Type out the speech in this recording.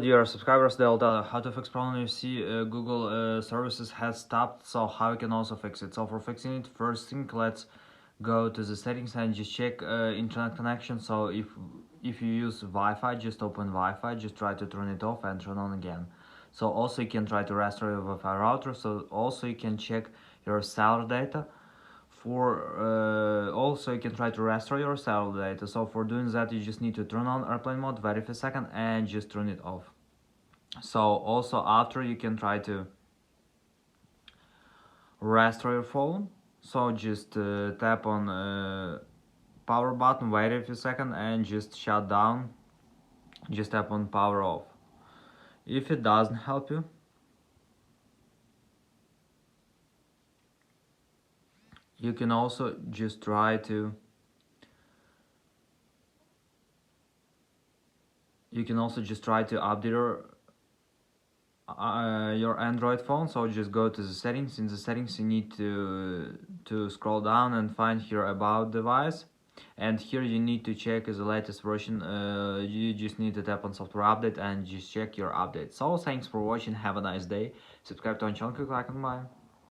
Dear subscribers, they'll tell you how to fix problem. You see Google services has stopped, so how you can also fix it. So for fixing it, first thing, let's go to the settings and just check internet connection. So if you use Wi-Fi, just open Wi-Fi, just try to turn it off and turn on again. So also you can try to restore your Wi-Fi router. So also you can check your cellular data. Also you can try to restore your cellular data. So for doing that, you just need to turn on airplane mode, wait a second, and just turn it off. So also after, you can try to restore your phone. So just tap on power button, wait a few seconds, and just shut down. Just tap on power off. If it doesn't help you, you can also just try to update your Android phone. So just go to the settings. In the settings, you need to scroll down and find here about device, and here you need to check the latest version. You just need to tap on software update and just check your update. So thanks for watching, have a nice day, subscribe to our channel, click like and bye.